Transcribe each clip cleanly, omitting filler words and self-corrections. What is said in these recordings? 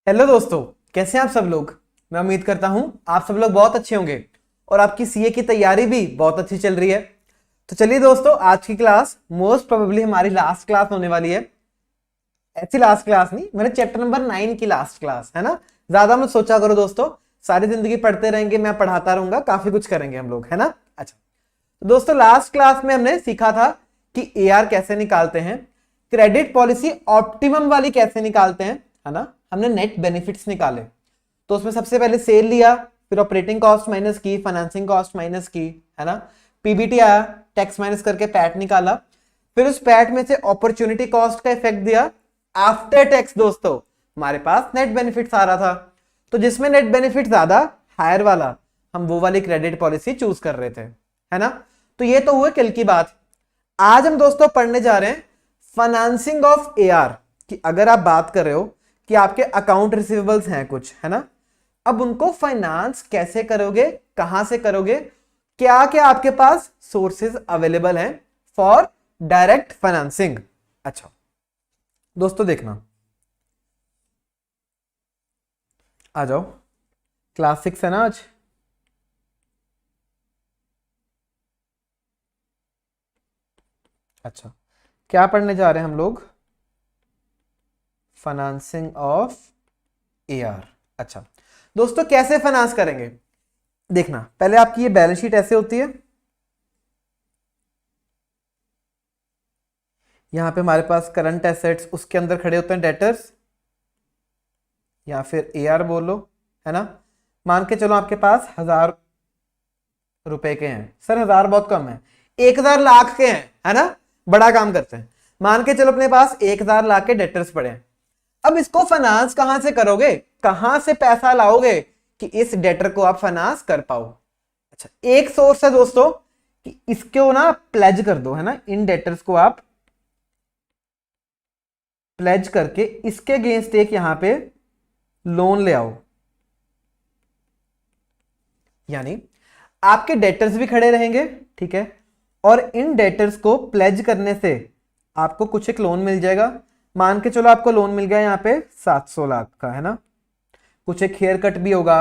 Hello दोस्तों, कैसे हैं आप सब लोग। मैं उम्मीद करता हूं आप सब लोग बहुत अच्छे होंगे और आपकी सीए की तैयारी भी बहुत अच्छी चल रही है। तो चलिए दोस्तों, आज की क्लास मोस्ट प्रोबेबली हमारी लास्ट क्लास होने वाली है। ऐसी लास्ट क्लास नहीं, मेरे चैप्टर नंबर 9 की लास्ट क्लास है ना। ज्यादा मत सोचा करो दोस्तों, सारी जिंदगी पढ़ते रहेंगे, मैं पढ़ाता रहूंगा, काफी कुछ करेंगे हम लोग, है ना। अच्छा तो दोस्तों, लास्ट क्लास में हमने सीखा था कि एआर कैसे निकालते हैं, क्रेडिट पॉलिसी ऑप्टिमम वाली कैसे निकालते हैं, है ना। हमने नेट बेनिफिट्स निकाले, तो उसमें सबसे पहले सेल लिया, फिर ऑपरेटिंग कॉस्ट माइनस की, फाइनेंसिंग कॉस्ट माइनस की, है ना। पीबीटी आया, टैक्स माइनस करके पैट निकाला, फिर उस पैट में से अपॉर्चुनिटी कॉस्ट का इफेक्ट दिया। आफ्टर टैक्स दोस्तों हमारे पास नेट बेनिफिट्स आ रहा था, तो जिसमें नेट बेनिफिट ज्यादा हायर वाला, हम वो वाली क्रेडिट पॉलिसी चूज कर रहे थे, है ना। तो ये तो हुए कल की बात। आज हम दोस्तों पढ़ने जा रहे हैं फाइनेंसिंग ऑफ एआर, कि अगर आप बात कर रहे हो कि आपके अकाउंट रिसीवेबल्स हैं कुछ, है ना, अब उनको फाइनेंस कैसे करोगे, कहां से करोगे, क्या क्या आपके पास सोर्सेज अवेलेबल हैं फॉर डायरेक्ट फाइनेंसिंग। अच्छा दोस्तों देखना, आ जाओ, क्लास 6 है ना आज। अच्छा, क्या पढ़ने जा रहे हैं हम लोग, फाइनेंसिंग ऑफ एआर। अच्छा दोस्तों, कैसे फाइनेंस करेंगे देखना, पहले आपकी ये बैलेंस शीट ऐसे होती है। यहां पे हमारे पास करंट एसेट्स, उसके अंदर खड़े होते हैं डेटर्स, या फिर एआर बोलो, है ना। मान के चलो आपके पास 1000 रुपए के हैं, सर 1000 बहुत कम है, 1000 लाख के हैं, है ना, बड़ा काम करते हैं। मान के चलो अपने पास 1000 लाख के डेटर्स पड़े हैं। अब इसको फाइनेंस कहां से करोगे, कहां से पैसा लाओगे कि इस डेटर को आप फाइनेंस कर पाओ। अच्छा, एक सोर्स है दोस्तों कि इसको ना प्लेज कर दो, है ना, इन डेटर्स को आप प्लेज करके इसके अगेंस्ट एक यहां पे लोन ले आओ। यानी आपके डेटर्स भी खड़े रहेंगे, ठीक है, और इन डेटर्स को प्लेज करने से आपको कुछ एक लोन मिल जाएगा। मान के चलो आपको लोन मिल गया यहां पे 700 लाख का, है ना। कुछ एक हेयर कट भी होगा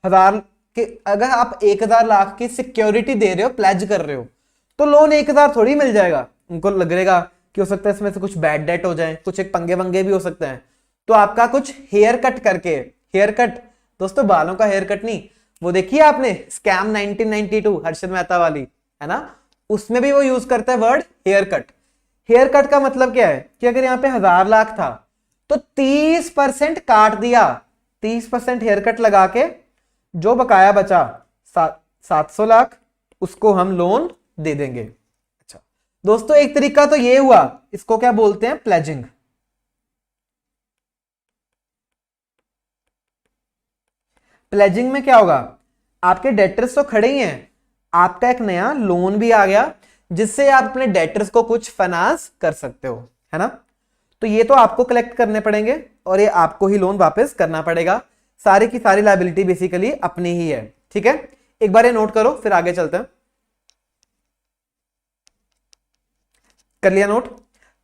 1000 के। अगर आप 1000 लाख की सिक्योरिटी दे रहे हो, प्लेज कर रहे हो, तो लोन 1000 थोड़ी मिल जाएगा। उनको लगेगा कि हो सकता है इसमें से कुछ बैड डेट हो जाए, कुछ एक पंगे वंगे भी हो सकते हैं, तो आपका कुछ हेयर कट करके, हेयर कट दोस्तों बालों का हेयर कट नहीं, वो देखिए आपने स्कैम 1992 हर्षद मेहता वाली, है ना, उसमें भी वो यूज करता है word haircut. Haircut का मतलब क्या है कि अगर यहाँ पे 1000 लाख था तो 30% काट दिया, 30% हेयर कट लगा के जो बकाया बचा 700 लाख, उसको हम लोन दे देंगे। अच्छा दोस्तों, एक तरीका तो ये हुआ, इसको क्या बोलते हैं, प्लेजिंग। प्लेजिंग में क्या होगा, आपके डेटर्स तो खड़े ही हैं, आपका एक नया लोन भी आ गया जिससे आप अपने डेटर्स को कुछ फाइनेंस कर सकते हो, है ना। तो ये तो आपको कलेक्ट करने पड़ेंगे और ये आपको ही लोन वापस करना पड़ेगा। सारी की सारी लायबिलिटी बेसिकली अपनी ही है, ठीक है। एक बार ये नोट करो, फिर आगे चलते हैं। कर लिया नोट,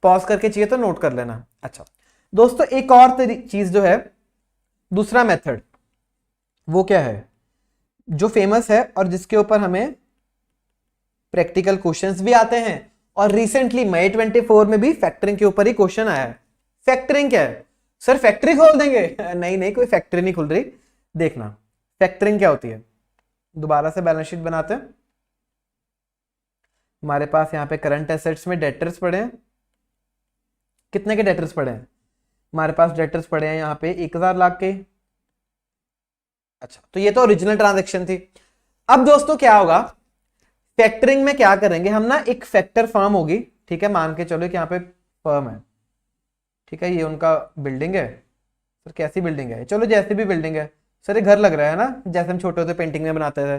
पॉज करके चाहिए तो नोट कर लेना। अच्छा दोस्तों, एक और चीज जो है, दूसरा मेथड, वो क्या है जो फेमस है और जिसके ऊपर हमें प्रैक्टिकल क्वेश्चंस भी आते हैं, और रिसेंटली मई 24 में भी फैक्टरिंग के ऊपर ही क्वेश्चन आया है। फैक्टरिंग क्या है, सर फैक्ट्री खोल देंगे नहीं नहीं, कोई फैक्ट्री नहीं खुल रही। देखना फैक्टरिंग क्या होती है, दोबारा से बैलेंस शीट बनाते हैं। हमारे पास यहाँ पे करंट एसेट्स में डेटर्स पड़े हैं, कितने के डेटर्स पड़े हैं, हमारे पास डेटर्स पड़े हैं यहाँ पे 1000 लाख के। अच्छा, तो ये तो ओरिजिनल ट्रांजेक्शन थी। अब दोस्तों क्या होगा, फैक्टरिंग में क्या करेंगे हम ना, एक फैक्टर फर्म होगी, ठीक है, मान के चलो कि यहाँ पे फर्म है, ठीक है, ये उनका बिल्डिंग है। सर कैसी बिल्डिंग है, चलो जैसी भी बिल्डिंग है, सर ये घर लग रहा है ना, जैसे हम छोटे होते पेंटिंग में बनाते थे,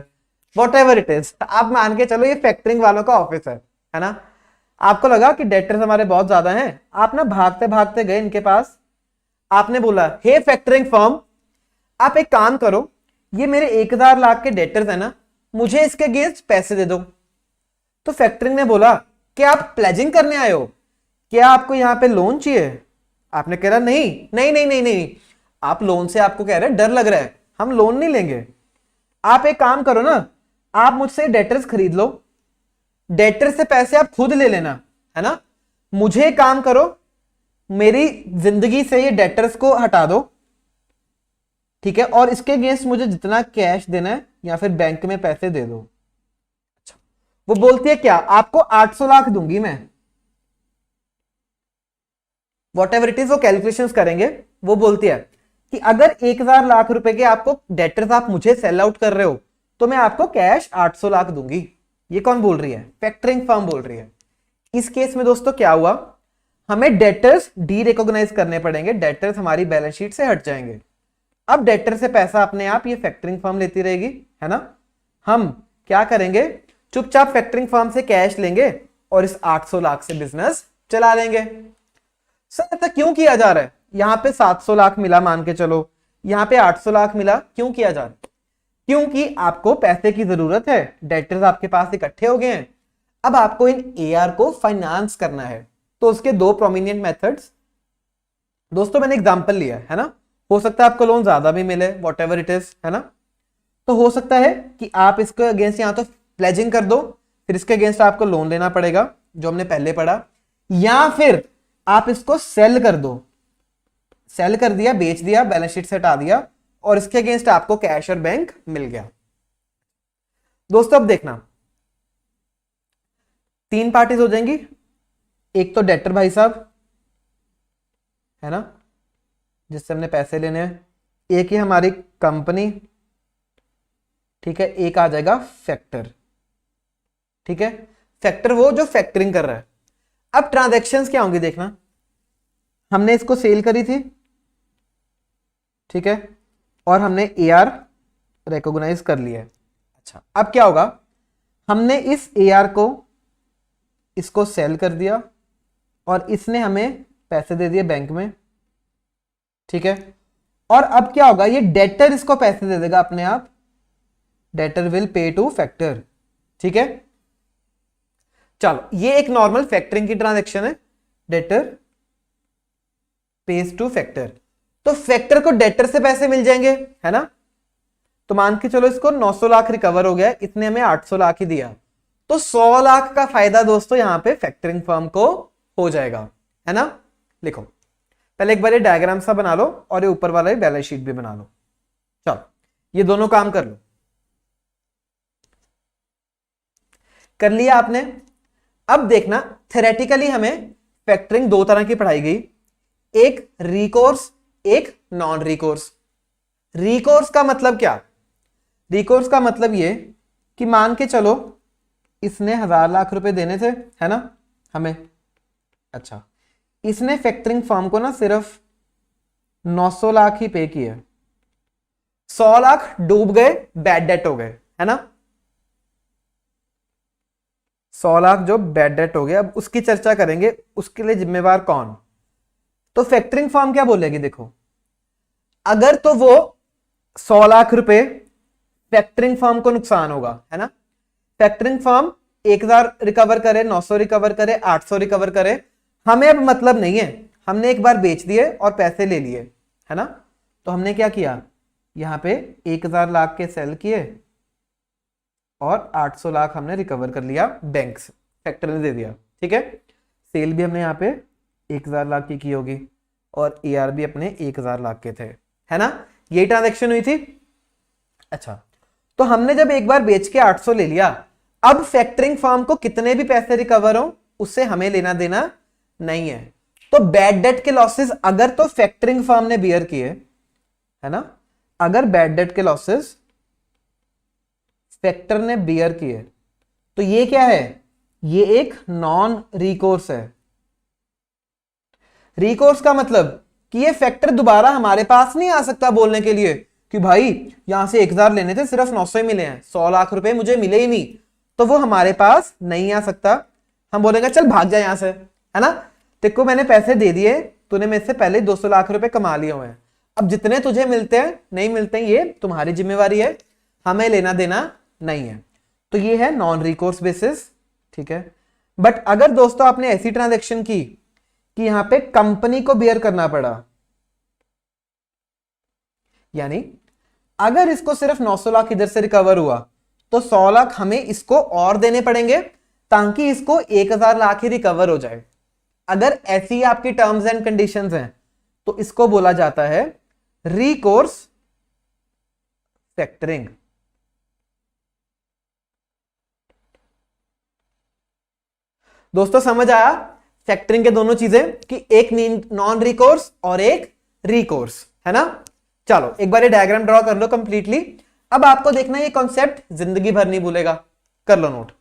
वॉट एवर इट इज, आप मान के चलो ये फैक्टरिंग वालों का ऑफिस है ना। आपको लगा कि डेटर्स हमारे बहुत ज्यादा हैं, आप ना भागते भागते गए इनके पास, आपने बोला हे फैक्टरिंग फर्म, आप एक काम करो, ये मेरे 1000 लाख के डेटर्स है ना, मुझे इसके अगेंस्ट पैसे दे दो। तो फैक्टरिंग ने बोला कि आप प्लेजिंग करने आए हो, क्या आपको यहां पे लोन चाहिए। आपने कहा नहीं नहीं नहीं नहीं नहीं, आप लोन से आपको कह रहे हैं डर लग रहा है, हम लोन नहीं लेंगे। आप एक काम करो ना, आप मुझसे डेटर्स खरीद लो, डेटर से पैसे आप खुद ले लेना, है ना। मुझे काम करो, मेरी जिंदगी से ये डेटर्स को हटा दो, ठीक है, और इसके अगेंस्ट मुझे जितना कैश देना है या फिर बैंक में पैसे दे दो। अच्छा, वो बोलती है क्या, आपको 800 लाख दूंगी मैं, वॉट एवर इट इज, वो कैलकुलेशंस करेंगे। वो बोलती है कि अगर 1000 लाख रुपए के आपको डेटर्स आप मुझे सेल आउट कर रहे हो तो मैं आपको कैश 800 लाख दूंगी। ये कौन बोल रही है, फैक्टरिंग फर्म बोल रही है। इस केस में दोस्तों क्या हुआ, हमें डेटर्स डी रिकॉग्नाइज करने पड़ेंगे, डेटर्स हमारी बैलेंस शीट से हट जाएंगे। अब डेटर से पैसा अपने आप ये फैक्टरिंग फर्म लेती रहेगी, है ना। हम क्या करेंगे, चुपचाप फैक्टरिंग फर्म से कैश लेंगे और इस 800 लाख से बिजनेस चला लेंगे। सर ऐसा क्यों किया जा रहा है, यहां पे 700 लाख मिला मान के चलो, यहां पे 800 लाख मिला, क्यों किया जा रहा है, क्योंकि आपको पैसे की जरूरत है, डेटर्स आपके पास इकट्ठे हो गए हैं, अब आपको इन एआर को फाइनेंस करना है। तो उसके दो प्रोमिनेंट मेथड्स, दोस्तों मैंने एग्जांपल लिया है ना, हो सकता है आपको लोन ज्यादा भी मिले, वॉट एवर इट इज, है ना। तो हो सकता है कि आप इसके अगेंस्ट यहां तो प्लेजिंग कर दो, फिर इसके अगेंस्ट आपको लोन लेना पड़ेगा जो हमने पहले पढ़ा, या फिर आप इसको सेल कर दो, सेल कर दिया, बेच दिया, बैलेंस शीट से हटा दिया और इसके अगेंस्ट आपको कैश और बैंक मिल गया। दोस्तों अब देखना, तीन पार्टीज हो जाएंगी, एक तो डेटर भाई साहब, है ना, जिससे हमने पैसे लेने हैं, एक ही हमारी कंपनी, ठीक है, एक आ जाएगा फैक्टर, ठीक है, फैक्टर वो जो फैक्टरिंग कर रहा है। अब ट्रांजैक्शंस क्या होंगी देखना, हमने इसको सेल करी थी, ठीक है, और हमने एआर रिकॉग्नाइज कर लिया है। अच्छा, अब क्या होगा, हमने इस एआर को इसको सेल कर दिया और इसने हमें पैसे दे दिए बैंक में, ठीक है, और अब क्या होगा, ये डेटर इसको पैसे दे देगा अपने आप, debtor will pay two factor, ठीक है। चलो ये एक नॉर्मल फैक्टरिंग की ट्रांजैक्शन है, डेटर पेज टू फैक्टर। तो फैक्टर को डेटर से पैसे मिल जाएंगे, है ना। तो मान के चलो इसको 900 लाख रिकवर हो गया, इसने हमें 800 लाख ही दिया, तो 100 लाख का फायदा दोस्तों यहां पे फैक्टरिंग फर्म को हो जाएगा, है ना। लिखो पहले एक बार ये डायग्राम सा बना लो और ये ऊपर वाला बैलेंस शीट भी बना लो। चलो ये दोनों काम कर लो, कर लिया आपने। अब देखना, थ्योरेटिकली हमें फैक्टरिंग दो तरह की पढ़ाई गई, एक रिकोर्स, एक नॉन रिकोर्स। रिकोर्स का मतलब क्या, रिकोर्स का मतलब ये कि मान के चलो इसने 1000 लाख रुपए देने थे, है ना, हमें। अच्छा, इसने फैक्टरिंग फर्म को ना सिर्फ 900 लाख ही पे किए, 100 लाख डूब गए, बैड डेट हो गए, है ना। 100 लाख जो बैड डेट हो गया, अब उसकी चर्चा करेंगे, उसके लिए जिम्मेवार कौन। तो फैक्टरिंग फर्म क्या बोलेगी, देखो अगर तो वो 100 लाख रुपए फैक्टरिंग फर्म को नुकसान होगा, है ना। फैक्टरिंग फर्म 1000 रिकवर करे, 900 रिकवर करे, 800 रिकवर करे, हमें अब मतलब नहीं है, हमने एक बार बेच दिए और पैसे ले लिए, है ना। तो हमने क्या किया, यहां पे 1000 लाख के सेल किए और 800 लाख हमने रिकवर कर लिया बैंक से, फैक्टर ने दे दिया, ठीक है। सेल भी हमने यहाँ पे 1000 लाख की होगी और एआर भी अपने 1000 लाख के थे, है ना। यही ट्रांजैक्शन हुई थी। अच्छा, तो हमने जब एक बार बेच के 800 ले लिया, अब फैक्टरिंग फर्म को कितने भी पैसे रिकवर हो उससे हमें लेना देना नहीं है। तो बैड डेट के लॉसेस अगर तो फैक्टरिंग फर्म ने बियर किए, है ना, अगर बैड डेट के लॉसेस फैक्टर ने बियर किए तो ये क्या है, ये एक नॉन रिकोर्स है। रिकोर्स का मतलब कि ये फैक्टर दोबारा हमारे पास नहीं आ सकता बोलने के लिए कि भाई यहां से 1000 लेने थे, सिर्फ 900 ही मिले हैं, 100 लाख रुपए मुझे मिले ही नहीं, तो वो हमारे पास नहीं आ सकता। हम बोलेंगे चल भाग जा यहां से, है ना, तेको मैंने पैसे दे दिए, तूने मेरे से पहले 200 लाख रुपए कमा लिए हुए हैं, अब जितने तुझे मिलते हैं नहीं मिलते हैं ये तुम्हारी जिम्मेवारी है, हमें लेना देना नहीं है। तो ये है नॉन रिकोर्स बेसिस, ठीक है। बट अगर दोस्तों आपने ऐसी ट्रांजैक्शन की कि यहां पे कंपनी को बियर करना पड़ा, यानी अगर इसको सिर्फ 900 लाख इधर से रिकवर हुआ तो 100 लाख हमें इसको और देने पड़ेंगे ताकि इसको 1000 लाख ही रिकवर हो जाए। अगर ऐसी आपकी टर्म्स एंड कंडीशंस हैं तो इसको बोला जाता है रिकोर्स फैक्टरिंग। दोस्तों समझ आया फैक्टरिंग के दोनों चीजें कि एक नॉन रिकोर्स और एक रिकोर्स, है ना। चलो एक बार ये डायग्राम ड्रॉ कर लो कंप्लीटली। अब आपको देखना ये कॉन्सेप्ट जिंदगी भर नहीं भूलेगा, कर लो नोट।